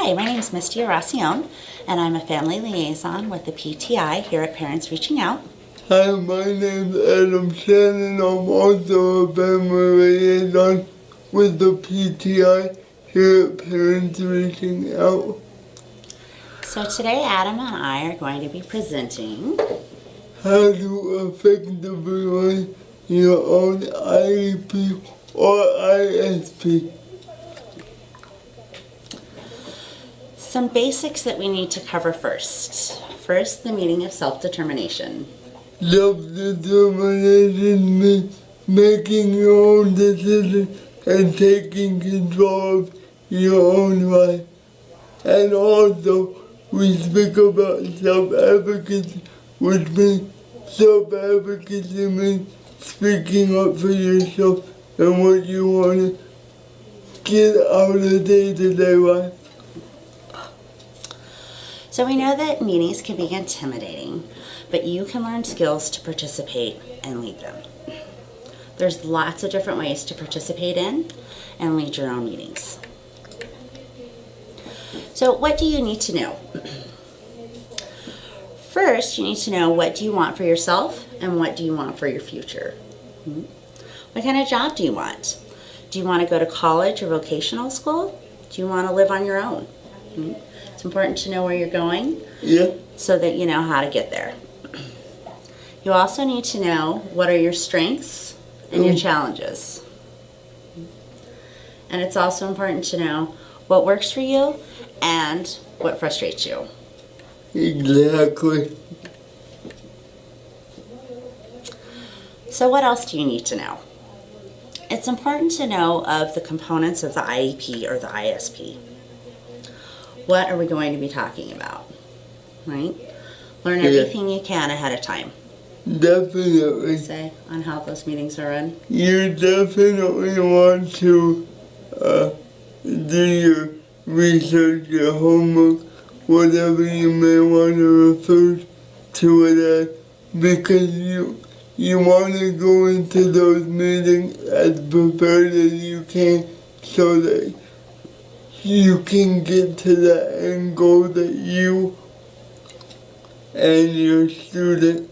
Hi, my name is Misty Aracion, and I'm a family liaison with the PTI here at Parents Reaching Out. Hi, my name's Adam Shannon. I'm also a family liaison with the PTI here at Parents Reaching Out. So today Adam and I are going to be presenting How to effectively run your own IEP or ISP. some basics that we need to cover first. First, the meaning of self-determination. Self-determination means making your own decisions and taking control of your own life. And also, we speak about self-advocacy, which means self-advocacy means speaking up for yourself and what you want to get out of day-to-day life. So we know that meetings can be intimidating, but you can learn skills to participate and lead them. There's lots of different ways to participate in and lead your own meetings. So what do you need to know? First, you need to know what do you want for yourself and what do you want for your future. What kind of job do you want? Do you want to go to college or vocational school? Do you want to live on your own? It's important to know where you're going so that you know how to get there. You also need to know what are your strengths and your challenges. And it's also important to know what works for you and what frustrates you. Exactly. So what else do you need to know? It's important to know of the components of the IEP or the ISP. What are we going to be talking about, right? Learn everything you can ahead of time. Definitely. Say on how those meetings are run. You definitely want to do your research, your homework, whatever you may want to refer to it as, because you want to go into those meetings as prepared as you can so that you can get to the end goal that you and your student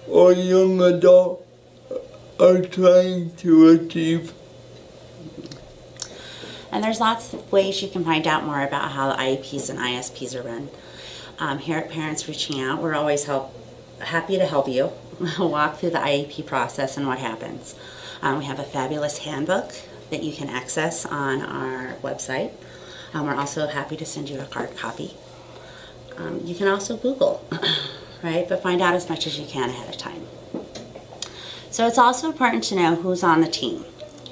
or young adult are trying to achieve. And there's lots of ways you can find out more about how the IEPs and ISPs are run. Here at Parents Reaching Out, we're always happy to help you walk through the IEP process and what happens. We have a fabulous handbook that you can access on our website. We're also happy to send you a hard copy. You can also Google, right? But find out as much as you can ahead of time. So it's also important to know who's on the team.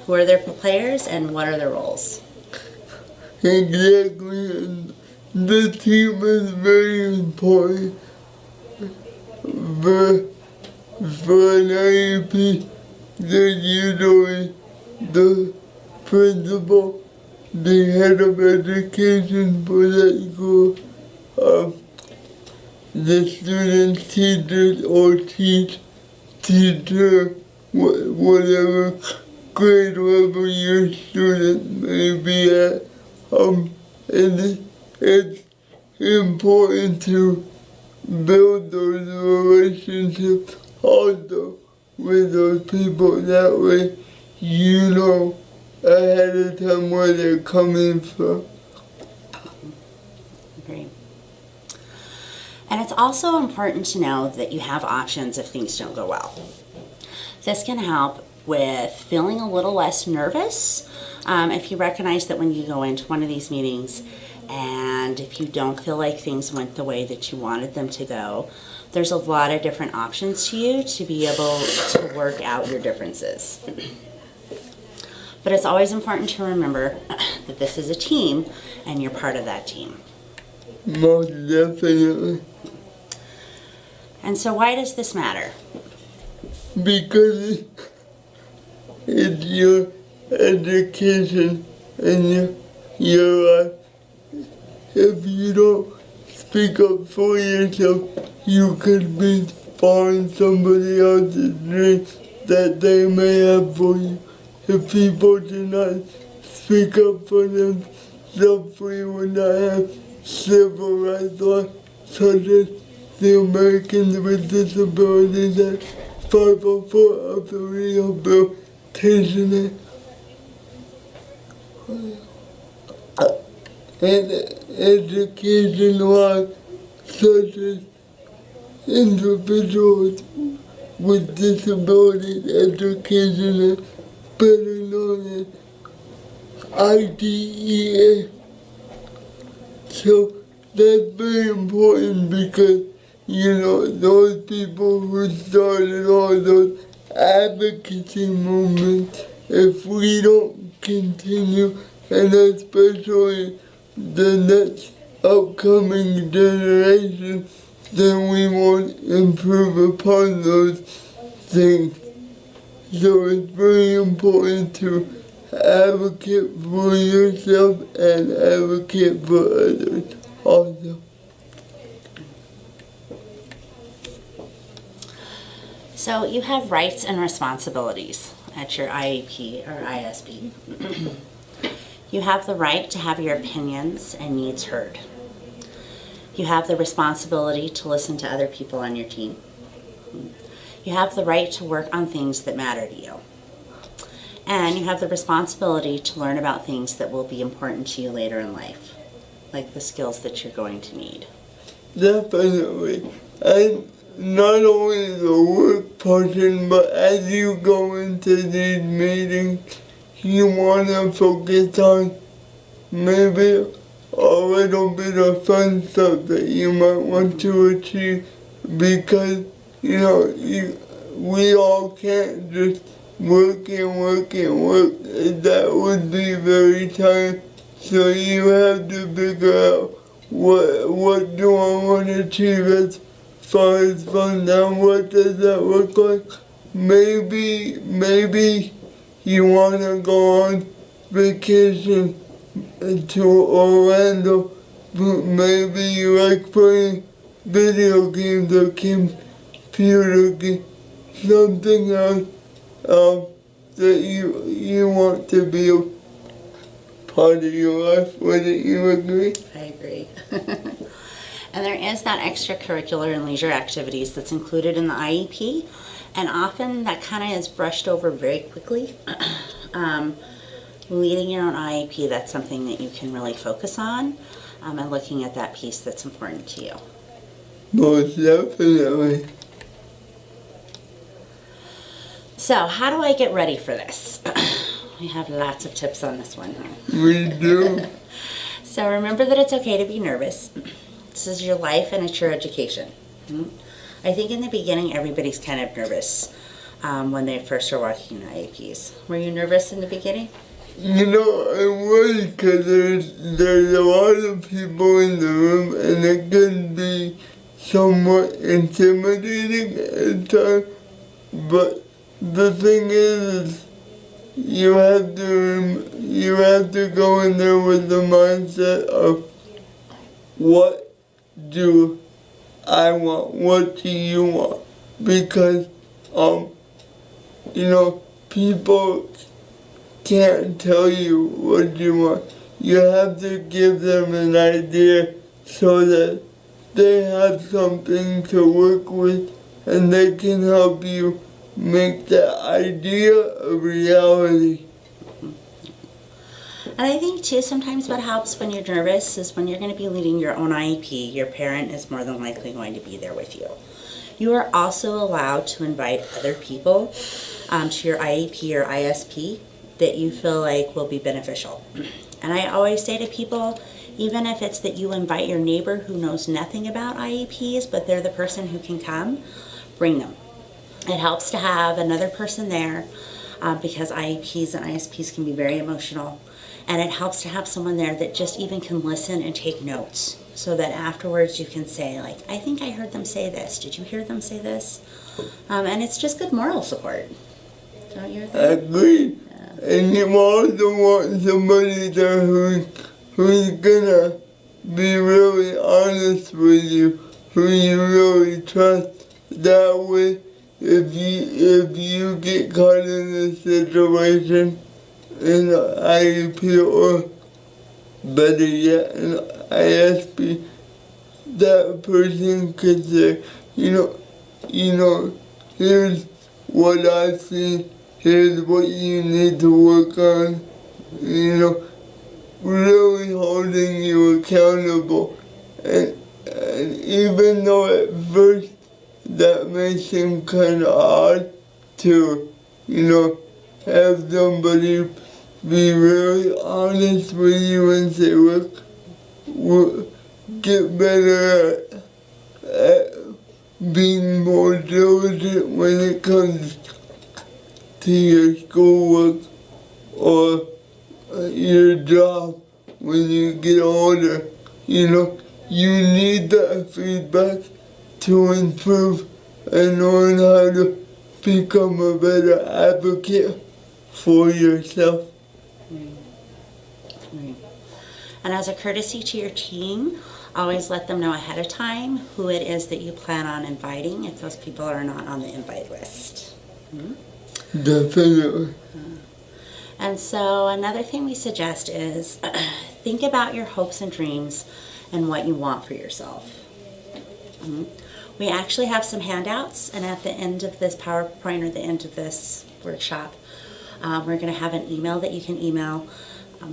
Who are their players and what are their roles? Exactly. The team is very important. For an IEP, there's usually the principal, the head of education for that school, the student teachers or teacher, whatever grade level your student may be at. And it's important to build those relationships also with those people. That way you know ahead of time where they're coming from. Great. And it's also important to know that you have options if things don't go well. This can help with feeling a little less nervous if you recognize that when you go into one of these meetings and if you don't feel like things went the way that you wanted them to go, there's a lot of different options to you to be able to work out your differences. But it's always important to remember that this is a team and you're part of that team. Most definitely. And so why does this matter? Because it's your education and your life. If you don't speak up for yourself, you could be following somebody else's dream that they may have for you. If people do not speak up for stuff we would not have civil rights laws such as the Americans with Disabilities Act, 504 of the Rehabilitation Act, and education laws such as individuals with disabilities education Act, better known as IDEA. So that's very important because, those people who started all those advocacy movements, if we don't continue, and especially the next upcoming generation, then we won't improve upon those things. So it's very important to advocate for yourself and advocate for others also. So you have rights and responsibilities at your IEP or ISP. You have the right to have your opinions and needs heard. You have the responsibility to listen to other people on your team. You have the right to work on things that matter to you. And you have the responsibility to learn about things that will be important to you later in life, like the skills that you're going to need. Definitely. And not only the work portion, but as you go into these meetings, you want to focus on maybe a little bit of fun stuff that you might want to achieve because, we all can't just work and work and work. That would be very tiring. So you have to figure out what do I want to achieve as far as fun. Now what does that look like? Maybe you want to go on vacation to Orlando, but maybe you like playing video games or computer games, something else that you want to be a part of your life. Wouldn't you agree? I agree. And there is that extracurricular and leisure activities that's included in the IEP, and often that kind of is brushed over very quickly. Leading your own IEP, that's something that you can really focus on, and looking at that piece that's important to you. Most definitely. So, how do I get ready for this? We have lots of tips on this one. We do. So remember that it's okay to be nervous. This is your life and it's your education. I think in the beginning everybody's kind of nervous when they first are walking in IEPs. Were you nervous in the beginning? I was because there's a lot of people in the room and it can be somewhat intimidating at times. But the thing is you have to go in there with the mindset of what do I want? What do you want? Because people can't tell you what you want. You have to give them an idea so that they have something to work with and they can help you make that idea a reality. And I think too, sometimes what helps when you're nervous is when you're going to be leading your own IEP, your parent is more than likely going to be there with you. You are also allowed to invite other people to your IEP or ISP that you feel like will be beneficial. And I always say to people, even if it's that you invite your neighbor who knows nothing about IEPs, but they're the person who can come, bring them. It helps to have another person there because IEPs and ISPs can be very emotional. And it helps to have someone there that just even can listen and take notes so that afterwards you can say, like, I think I heard them say this. Did you hear them say this? And it's just good moral support. Don't you agree? I agree. Yeah. And you also want somebody there who's gonna be really honest with you, who you really trust. That way, if you get caught in a situation in an IEP or better yet, an ISP, that person could say, here's what I see, here's what you need to work on, really holding you accountable. And even though at first that may seem kind of odd to, have somebody be really honest with you and say, look, we'll get better at being more diligent when it comes to your schoolwork or your job when you get older. You need that feedback to improve and learn how to become a better advocate for yourself. Right. And as a courtesy to your team, always let them know ahead of time who it is that you plan on inviting if those people are not on the invite list. Definitely. And so another thing we suggest is think about your hopes and dreams and what you want for yourself. We actually have some handouts, and at the end of this PowerPoint or the end of this workshop, we're going to have an email that you can email.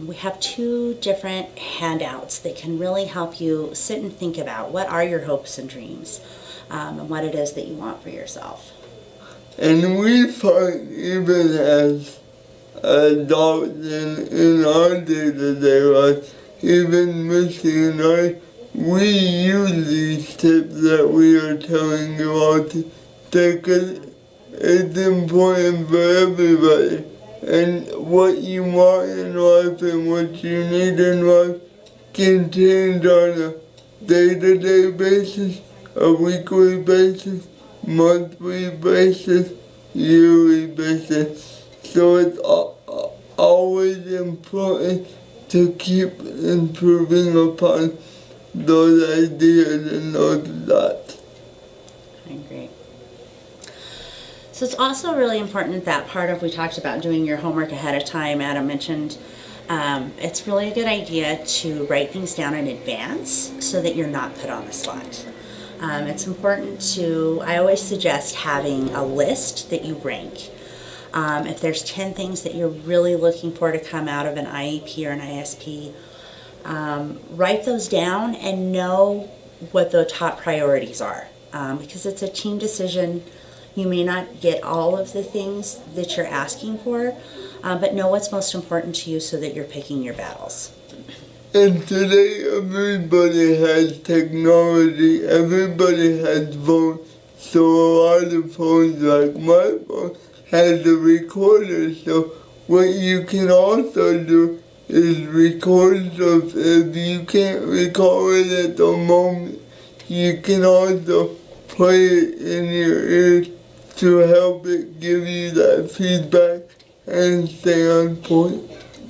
We have 2 different handouts that can really help you sit and think about what are your hopes and dreams and what it is that you want for yourself. And we find even as adults in our day-to-day life, even Missy and I, we use these tips that we are telling you all to take it. It's important for everybody. And what you want in life and what you need in life can change on a day-to-day basis, a weekly basis, monthly basis, yearly basis. So it's always important to keep improving upon those ideas and those thoughts. I agree. So it's also really important that part of, we talked about doing your homework ahead of time, Adam mentioned, it's really a good idea to write things down in advance so that you're not put on the spot. It's important to, I always suggest having a list that you rank. If there's 10 things that you're really looking for to come out of an IEP or an ISP, write those down and know what the top priorities are. Because it's a team decision. You may not get all of the things that you're asking for, but know what's most important to you so that you're picking your battles. And today everybody has technology, everybody has phones, so a lot of phones like my phone has a recorder, so what you can also do is record, so if you can't record it at the moment, you can also play it in your ears to help it give you that feedback and stay on point.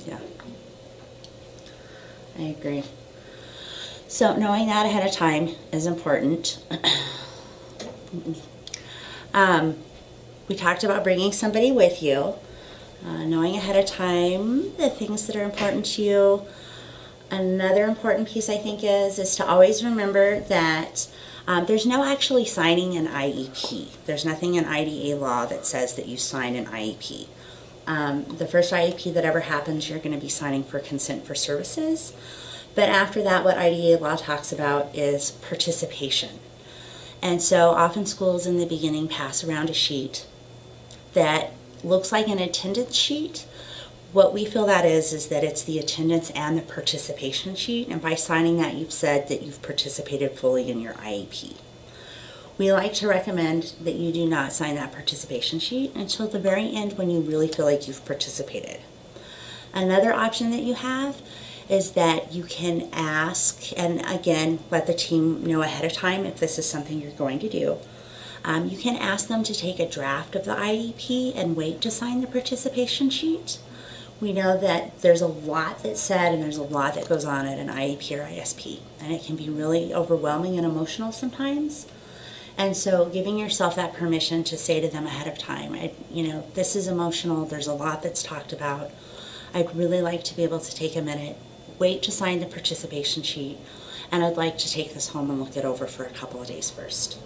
Yeah, I agree. So knowing that ahead of time is important. We talked about bringing somebody with you, knowing ahead of time the things that are important to you. Another important piece, I think, is to always remember that there's no actually signing an IEP. There's nothing in IDA law that says that you sign an IEP. The first IEP that ever happens, you're going to be signing for consent for services. But after that, what IDA law talks about is participation. And so often schools in the beginning pass around a sheet that looks like an attendance sheet. What we feel that is that it's the attendance and the participation sheet, and by signing that, you've said that you've participated fully in your IEP. We like to recommend that you do not sign that participation sheet until the very end when you really feel like you've participated. Another option that you have is that you can ask, and again, let the team know ahead of time if this is something you're going to do. You can ask them to take a draft of the IEP and wait to sign the participation sheet. We know that there's a lot that's said and there's a lot that goes on at an IEP or ISP, and it can be really overwhelming and emotional sometimes. And so giving yourself that permission to say to them ahead of time, this is emotional, there's a lot that's talked about. I'd really like to be able to take a minute wait to sign the participation sheet, and I'd like to take this home and look it over for a couple of days first.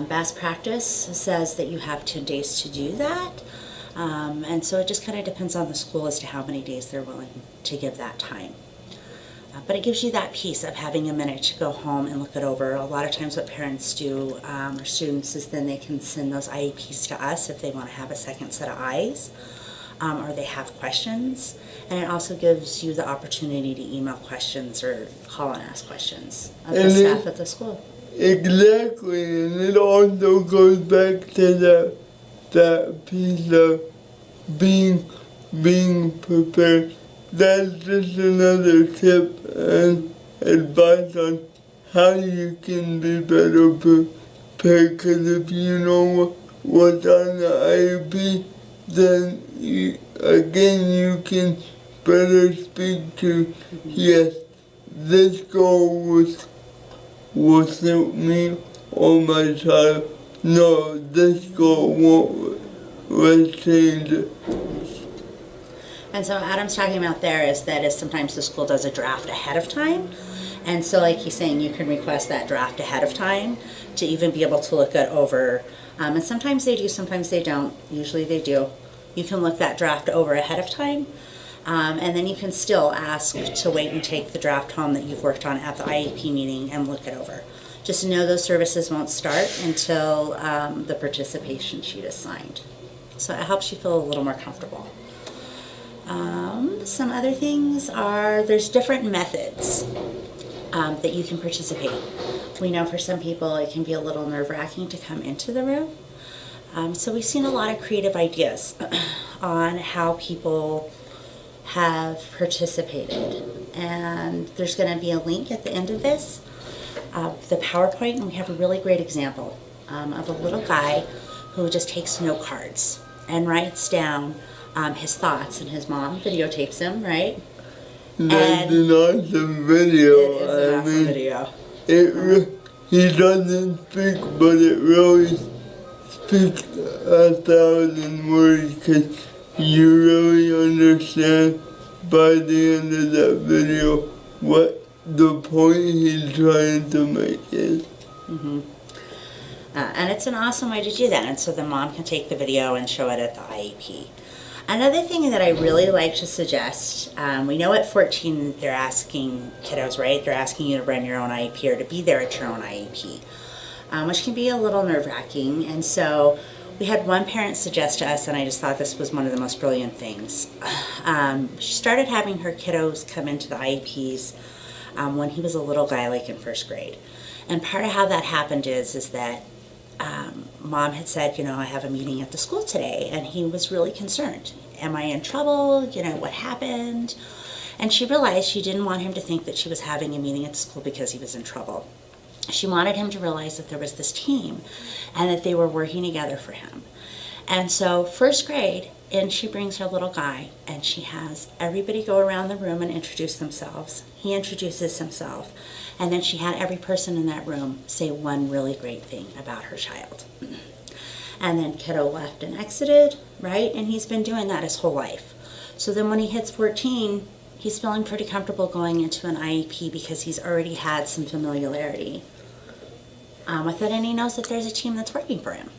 Best practice says that you have 10 days to do that, and so it just kind of depends on the school as to how many days they're willing to give that time. But it gives you that piece of having a minute to go home and look it over. A lot of times what parents do, or students, is then they can send those IEPs to us if they want to have a second set of eyes, or they have questions. And it also gives you the opportunity to email questions or call and ask questions of the staff at the school. Exactly, and it also goes back to that piece of being prepared. That's just another tip and advice on how you can be better prepared, because if you know what's on the IEP, then you can better speak to, yes, this goal will suit me or my child. No, this goal won't. Let's change it. And so what Adam's talking about there is sometimes the school does a draft ahead of time. And so like he's saying, you can request that draft ahead of time to even be able to look it over. And sometimes they do, sometimes they don't. Usually they do. You can look that draft over ahead of time. And then you can still ask to wait and take the draft home that you've worked on at the IEP meeting and look it over. Just know those services won't start until the participation sheet is signed. So it helps you feel a little more comfortable. Some other things are, there's different methods that you can participate. We know for some people it can be a little nerve-wracking to come into the room. So we've seen a lot of creative ideas on how people have participated. And there's going to be a link at the end of this, the PowerPoint, and we have a really great example of a little guy who just takes note cards and writes down his thoughts, and his mom videotapes him, right? That's an awesome video. It is an awesome video. He doesn't speak, but it really speaks 1,000 words, because you really understand by the end of that video what the point he's trying to make is. Mm-hmm. And it's an awesome way to do that, and so the mom can take the video and show it at the IEP. Another thing that I really like to suggest, we know at 14 they're asking kiddos, right? They're asking you to run your own IEP or to be there at your own IEP, which can be a little nerve-wracking. And so we had one parent suggest to us, and I just thought this was one of the most brilliant things. She started having her kiddos come into the IEPs when he was a little guy, like in first grade. And part of how that happened is that mom had said, I have a meeting at the school today, and he was really concerned. Am I in trouble? What happened? And she realized she didn't want him to think that she was having a meeting at the school because he was in trouble. She wanted him to realize that there was this team and that they were working together for him. And so first grade, and she brings her little guy, and she has everybody go around the room and introduce themselves. He introduces himself. And then she had every person in that room say one really great thing about her child. And then kiddo left and exited, right? And he's been doing that his whole life. So then when he hits 14, he's feeling pretty comfortable going into an IEP because he's already had some familiarity with it, and he knows that there's a team that's working for him.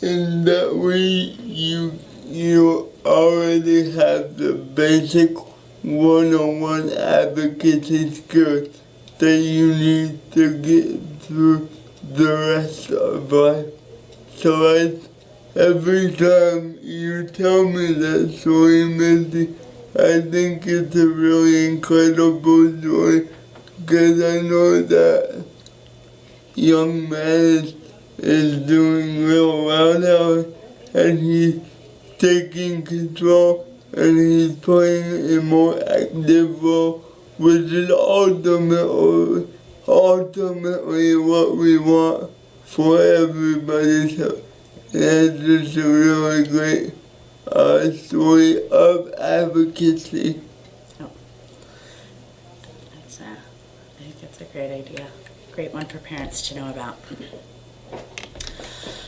In that way, you already have the basic one-on-one advocacy skills that you need to get through the rest of life. So every time you tell me that story, Mindy, I think it's a really incredible story, because I know that young man is doing real well now, and he's taking control, and he's playing a more active role, which is ultimately what we want for everybody. So that's just a really great story of advocacy. Oh. I think that's a great idea. Great one for parents to know about.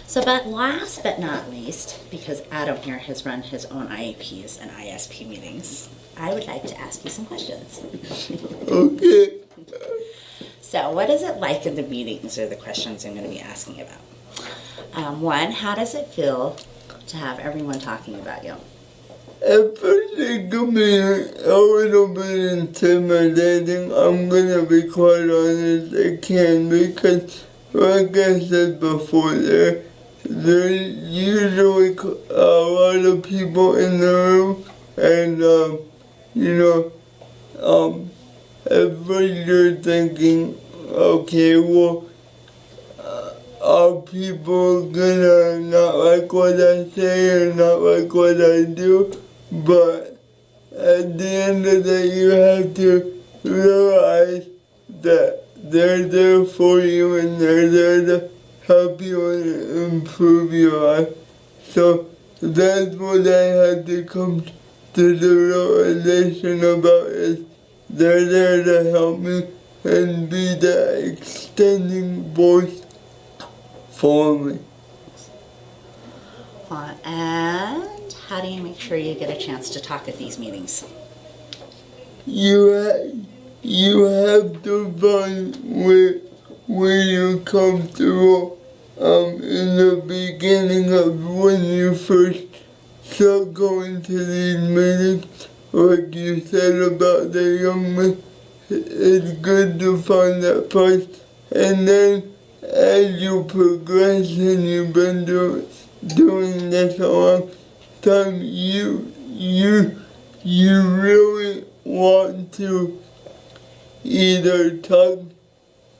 So, but last but not least, because Adam here has run his own IEPs and ISP meetings, I would like to ask you some questions. Okay. So, what is it like in the meetings are the questions I'm going to be asking about. One, how does it feel to have everyone talking about you? At first it could be a little bit intimidating. I'm gonna be quite honest, it can, because like I said before, there's usually a lot of people in the room, and you know, at first you're thinking, okay, well, are people gonna not like what I say or not like what I do? But at the end of the day, you have to realize that they're there for you and they're there to help you and improve your life. So that's what I had to come to the realization about, is they're there to help me and be the extending voice for me. And how do you make sure you get a chance to talk at these meetings? You have to find where you're comfortable. In the beginning of when you first start going to these meetings, like you said about the young man, it's good to find that place. And then as you progress and you've been doing this a long time, you really want to either talk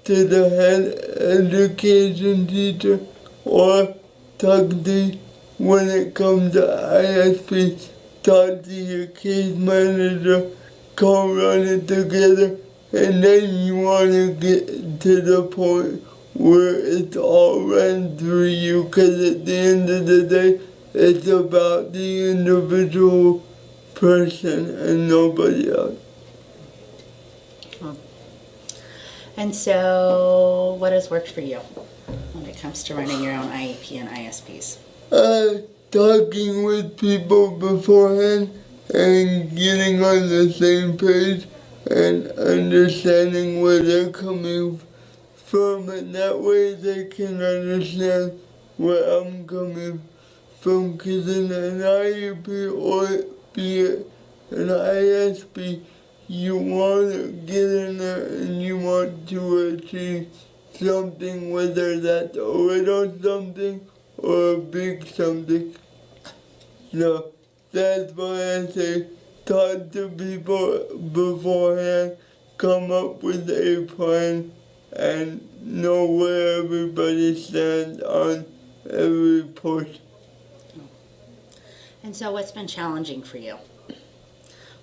to the head education teacher or talk to, when it comes to ISP, talk to your case manager, call run it together, and then you want to get to the point where it's all run through you, because at the end of the day, it's about the individual person and nobody else. And so, what has worked for you when it comes to running your own IEP and ISPs? Talking with people beforehand and getting on the same page and understanding where they're coming from, and that way they can understand where I'm coming from. Because in an IEP or be it an ISP, you want to get in there and you want to achieve something, whether that's a little something or a big something. So that's why I say talk to people beforehand, come up with a plan, and know where everybody stands on every portion. And so, what's been challenging for you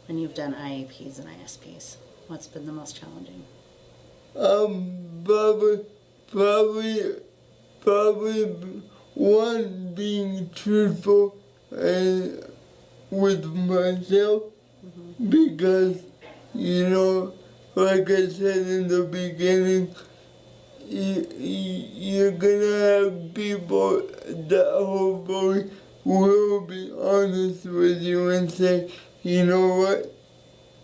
when you've done IEPs and ISPs? What's been the most challenging? Probably one, being truthful and with myself, because like I said in the beginning, you're gonna have people that hopefully will be honest with you and say, you know what,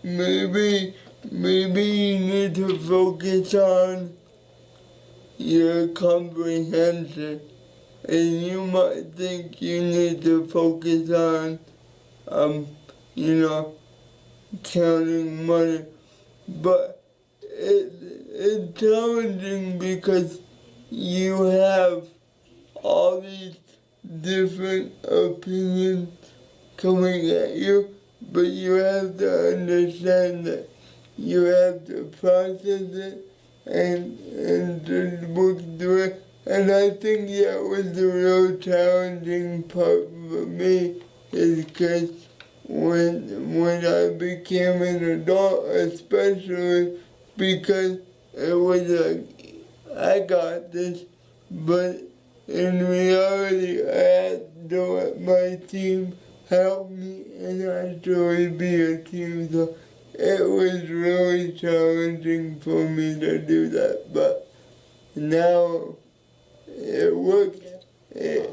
maybe you need to focus on your comprehension, and you might think you need to focus on, counting money, but it's challenging because you have all these different opinions coming at you, but you have to understand that you have to process it and just work through it. And I think that was the real challenging part for me, is because when I became an adult, especially, because it was like, I got this, but in reality, I had to let my team help me and actually be a team. So it was really challenging for me to do that, but now it works. And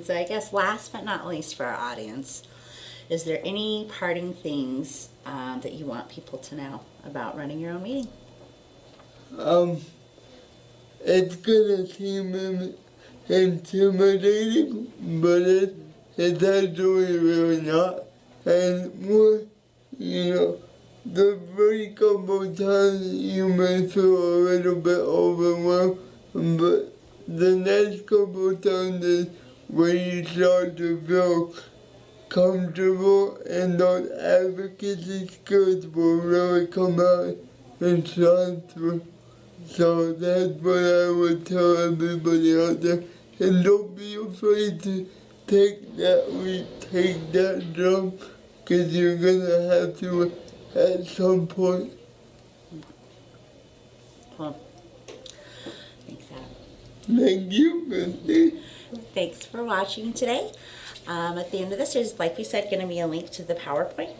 so I guess last but not least for our audience, is there any parting things that you want people to know about running your own meeting? It's gonna seem intimidating, but it's actually really not. And more, the first couple times you may feel a little bit overwhelmed, but the next couple times is when you start to feel comfortable and those advocacy skills will really come out and shine through. So that's what I would tell everybody out there. And don't be afraid to take that leap, take that jump, because you're gonna have to at some point. Well, thanks, Adam. Thank you, Christy. Thanks for watching today. At the end of this, there's, like we said, going to be a link to the PowerPoint.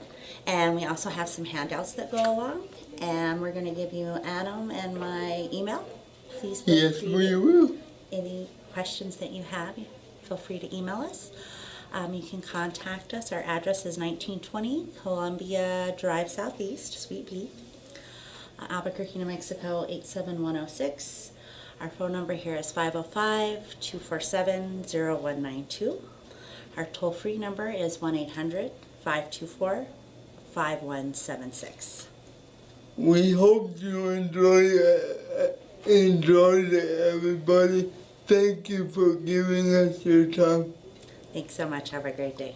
And we also have some handouts that go along. And we're going to give you Adam and my email. Please feel Yes, free. we will. Any questions that you have, feel free to email us. You can contact us. Our address is 1920 Columbia Drive Southeast, Suite B, Albuquerque, New Mexico 87106. Our phone number here is 505-247-0192. Our toll-free number is 1-800-524-5176. We hope you enjoyed it, everybody. Thank you for giving us your time. Thanks so much. Have a great day.